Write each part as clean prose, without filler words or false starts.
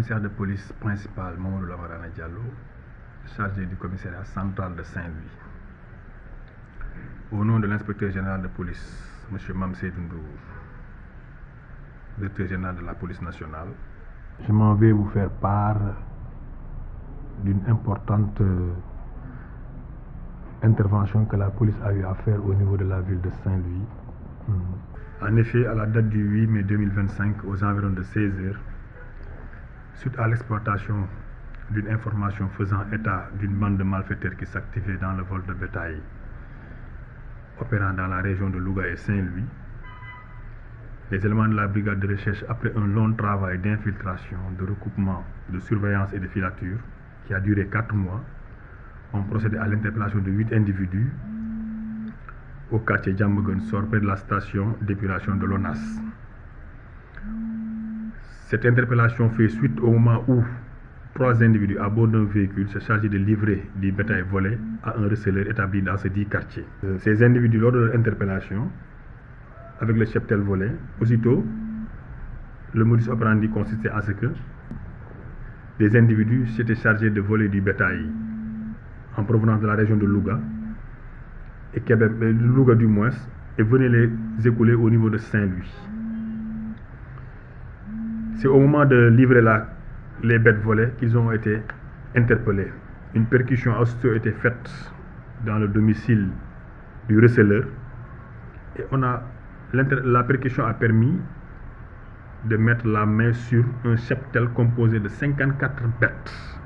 commissaire de police principal, Mamadou Lamarana Diallo, chargé du commissariat central de Saint-Louis. Au nom de l'inspecteur général de police, M. Mamseydou Ndour, directeur général de la police nationale, je m'en vais vous faire part d'une importante intervention que la police a eu à faire au niveau de la ville de Saint-Louis. En effet, à la date du 8 mai 2025, aux environs de 16 h, suite à l'exploitation d'une information faisant état d'une bande de malfaiteurs qui s'activait dans le vol de bétail opérant dans la région de Louga et Saint-Louis, les éléments de la brigade de recherche, après un long travail d'infiltration, de recoupement, de surveillance et de filature qui a duré 4 mois, ont procédé à l'interpellation de 8 individus au quartier Djambegun Sor, près de la station d'épuration de l'ONAS. Cette interpellation fait suite au moment où 3 individus à bord d'un véhicule se chargeaient de livrer du bétail volé à un receleur établi dans ce dit quartier. Ces individus, lors de leur interpellation, avec le cheptel volé, aussitôt, le modus operandi consistait à ce que des individus s'étaient chargés de voler du bétail en provenance de la région de Louga, et de Louga du moins, et venaient les écouler au niveau de Saint-Louis. C'est au moment de livrer les bêtes volées qu'ils ont été interpellés. Une perquisition a aussitôt été faite dans le domicile du receleur, et la perquisition a permis de mettre la main sur un cheptel composé de 54 bêtes,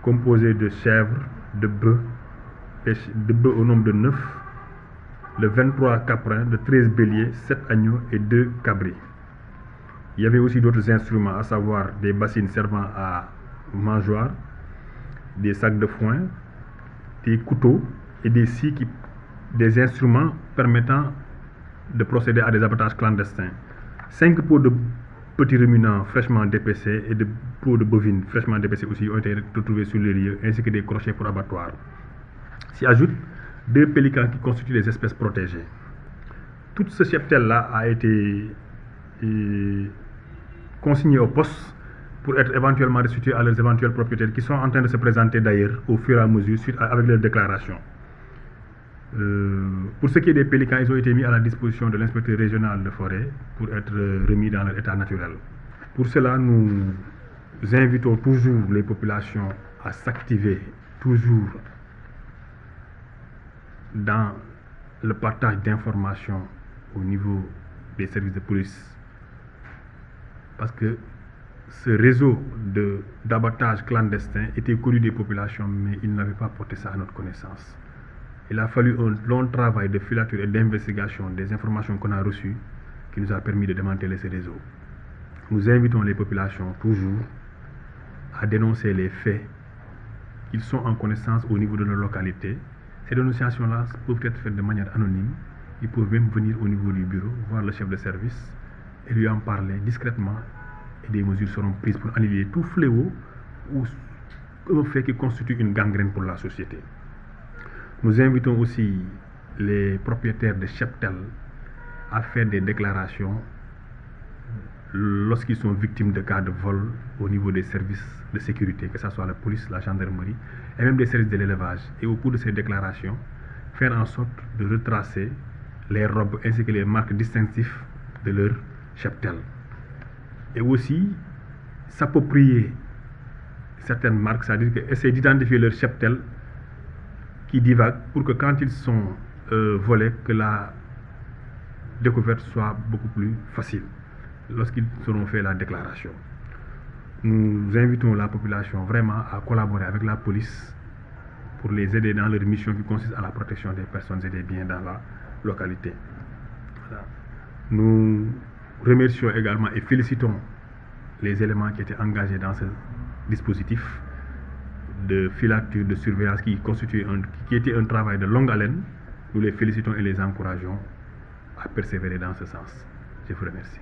composé de chèvres, de bœufs au nombre de 9, de 23 caprins, de 13 béliers, 7 agneaux et 2 cabris. Il y avait aussi d'autres instruments, à savoir des bassines servant à mangeoire, des sacs de foin, des couteaux et des scies, des instruments permettant de procéder à des abattages clandestins. 5 pots de petits ruminants fraîchement dépecés et de pots de bovines fraîchement dépecés aussi ont été retrouvés sur les lieux, ainsi que des crochets pour abattoir. S'y ajoutent 2 pélicans qui constituent des espèces protégées. Tout ce cheptel-là a été consigné au poste pour être éventuellement restitué à leurs éventuels propriétaires, qui sont en train de se présenter d'ailleurs au fur et à mesure avec leurs déclarations. Pour ce qui est des pélicans, ils ont été mis à la disposition de l'inspecteur régional de forêt pour être remis dans leur état naturel. Pour cela, nous invitons toujours les populations à s'activer toujours dans le partage d'informations au niveau des services de police, parce que ce réseau d'abattage clandestin était connu des populations, mais ils n'avaient pas porté ça à notre connaissance. Il a fallu un long travail de filature et d'investigation des informations qu'on a reçues qui nous a permis de démanteler ce réseau. Nous invitons les populations toujours à dénoncer les faits qu'ils sont en connaissance au niveau de leur localité. Ces dénonciations-là peuvent être faites de manière anonyme. Ils peuvent même venir au niveau du bureau, voir le chef de service et lui en parler discrètement, et des mesures seront prises pour annuler tout fléau ou un fait qui constitue une gangrène pour la société. Nous invitons aussi les propriétaires de cheptels à faire des déclarations lorsqu'ils sont victimes de cas de vol au niveau des services de sécurité, que ce soit la police, la gendarmerie et même des services de l'élevage. Et au cours de ces déclarations, faire en sorte de retracer les robes ainsi que les marques distinctives de leur cheptel. Et aussi s'approprier certaines marques, c'est-à-dire essayer d'identifier leur cheptel qui divague, pour que quand ils sont volés, que la découverte soit beaucoup plus facile lorsqu'ils seront fait la déclaration. Nous invitons la population vraiment à collaborer avec la police pour les aider dans leur mission qui consiste à la protection des personnes et des biens dans la localité. Voilà. Nous remercions également et félicitons les éléments qui étaient engagés dans ce dispositif de filature, de surveillance qui était un travail de longue haleine. Nous les félicitons et les encourageons à persévérer dans ce sens. Je vous remercie.